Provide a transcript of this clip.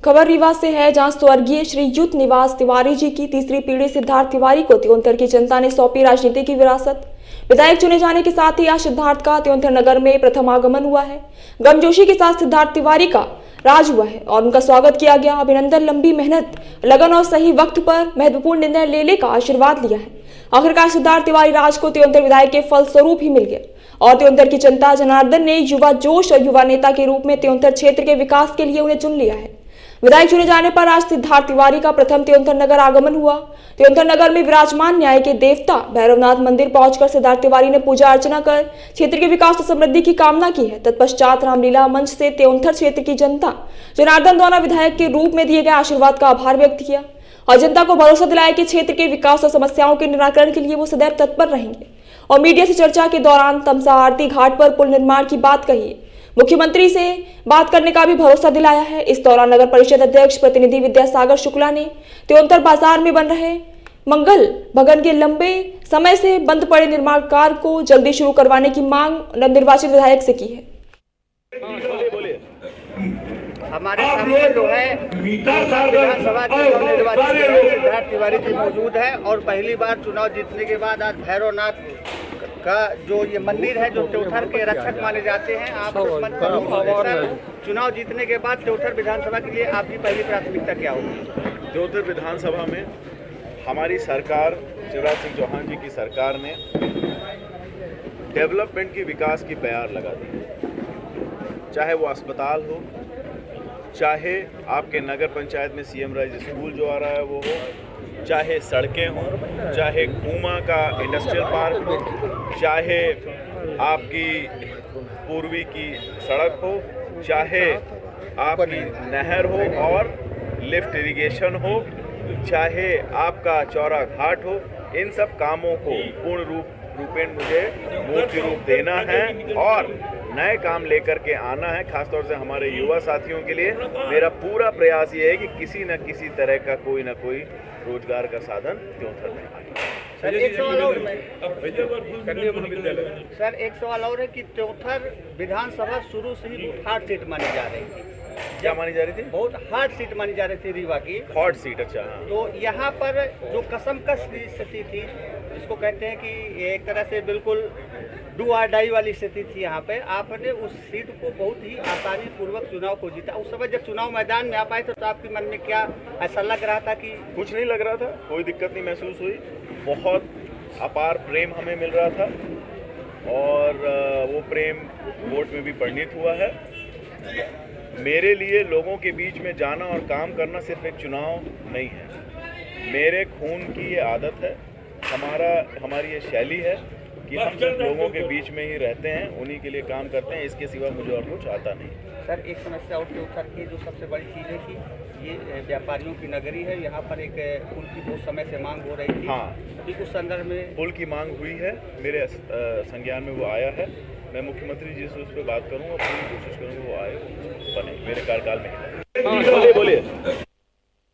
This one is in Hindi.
खबर रीवा से है, जहां स्वर्गीय श्रीयुत निवास तिवारी जी की तीसरी पीढ़ी सिद्धार्थ तिवारी को त्योंतर की जनता ने सौंपी राजनीति की विरासत। विधायक चुने जाने के साथ ही आज सिद्धार्थ का त्योंतर नगर में प्रथम आगमन हुआ है। गर्मजोशी के साथ सिद्धार्थ तिवारी का राज हुआ है और उनका स्वागत किया गया। अभिनंदन, लंबी मेहनत, लगन और सही वक्त पर महत्वपूर्ण निर्णय लेने का आशीर्वाद लिया है। आखिरकार सिद्धार्थ तिवारी राज को त्योंतर विधायक के फल स्वरूप ही मिल गया और त्योंतर की जनता जनार्दन ने युवा जोश और युवा नेता के रूप में त्योंतर क्षेत्र के विकास के लिए उन्हें चुन लिया है। विधायक चुने जाने पर आज सिद्धार्थ तिवारी का प्रथम त्योंतर नगर आगमन हुआ। त्योंतर नगर में विराजमान न्याय के देवता भैरवनाथ मंदिर पहुंचकर सिद्धार्थ तिवारी ने पूजा अर्चना कर क्षेत्र के विकास और समृद्धि की कामना की है। तत्पश्चात रामलीला मंच से त्योंतर क्षेत्र की जनता जनार्दन द्वारा विधायक के रूप में दिए गए आशीर्वाद का आभार व्यक्त किया और जनता को भरोसा दिलाया कि क्षेत्र के विकास और समस्याओं के निराकरण के लिए वो सदैव तत्पर रहेंगे। और मीडिया से चर्चा के दौरान तमसा आरती घाट पर पुल निर्माण की बात कही, मुख्यमंत्री से बात करने का भी भरोसा दिलाया है। इस दौरान नगर परिषद अध्यक्ष प्रतिनिधि विद्यासागर शुक्ला ने त्योंतर बाजार में बन रहे मंगल भवन के लंबे समय से बंद पड़े निर्माण कार्य को जल्दी शुरू करवाने की मांग नवनिर्वाचित विधायक से की है। हमारे सामने जो है विधानसभा के नवनिर्वाचित सिद्धार्थ तिवारी जी मौजूद है और पहली बार चुनाव जीतने के बाद आज भैरवनाथ का जो ये मंदिर है, जो त्योंतर के रक्षक माने जाते हैं, आप चुनाव जीतने के बाद त्योंतर विधानसभा के लिए आपकी पहली प्राथमिकता क्या होगी? त्योंतर विधानसभा में हमारी सरकार, शिवराज सिंह चौहान जी की सरकार ने डेवलपमेंट की, विकास की प्यार लगा दी। चाहे वो अस्पताल हो, चाहे आपके नगर पंचायत में सीएम राइज स्कूल जो आ रहा है वो हो, चाहे सड़कें हों, चाहे घूमा का इंडस्ट्रियल पार्क हो, चाहे आपकी पूर्वी की सड़क हो, चाहे आपकी नहर हो और लिफ्ट इरिगेशन हो, चाहे आपका चौरा घाट हो, इन सब कामों को पूर्ण रूपेण मुझे मूर्ति रूप देना है और नए काम लेकर के आना है। खासतौर से हमारे युवा साथियों के लिए मेरा पूरा प्रयास ये है कि किसी न किसी तरह का कोई ना कोई रोजगार का साधन त्योंतर में आए। सर एक सवाल और है कि त्योंतर विधानसभा शुरू से ही हार्ड सीट मानी जा रही थी। क्या मानी जा रही थी? बहुत हार्ड सीट मानी जा रही थी रीवा की। हॉट सीट, अच्छा। तो यहाँ पर जो कसमकस की स्थिति थी, जिसको कहते हैं कि एक तरह से बिल्कुल डू और डाई वाली स्थिति थी, यहाँ पे आपने उस सीट को बहुत ही आसानी पूर्वक चुनाव को जीता। उस समय जब चुनाव मैदान में आ पाए तो आपके मन में क्या ऐसा लग रहा था कि? कुछ नहीं लग रहा था, कोई दिक्कत नहीं महसूस हुई। बहुत अपार प्रेम हमें मिल रहा था और वो प्रेम वोट में भी परिणित हुआ है। मेरे लिए लोगों के बीच में जाना और काम करना सिर्फ एक चुनाव नहीं है, मेरे खून की ये आदत है, हमारी ये शैली है कि हम सिर्फ लोगों के बीच में ही रहते हैं, उन्हीं के लिए काम करते हैं, इसके सिवा मुझे और कुछ आता नहीं। सर एक समस्या और त्योंतर की जो सबसे बड़ी चीज़ है कि ये व्यापारियों की नगरी है, यहाँ पर एक पुल की बहुत समय से मांग हो रही थी। हाँ, अभी उस संदर्भ में पुल की मांग हुई है, मेरे संज्ञान में वो आया है। मैं मुख्यमंत्री जी से उस पर बात करूँगा, पूरी कोशिश करूँगा वो आए, बने मेरे कार्यकाल में। बोलिए।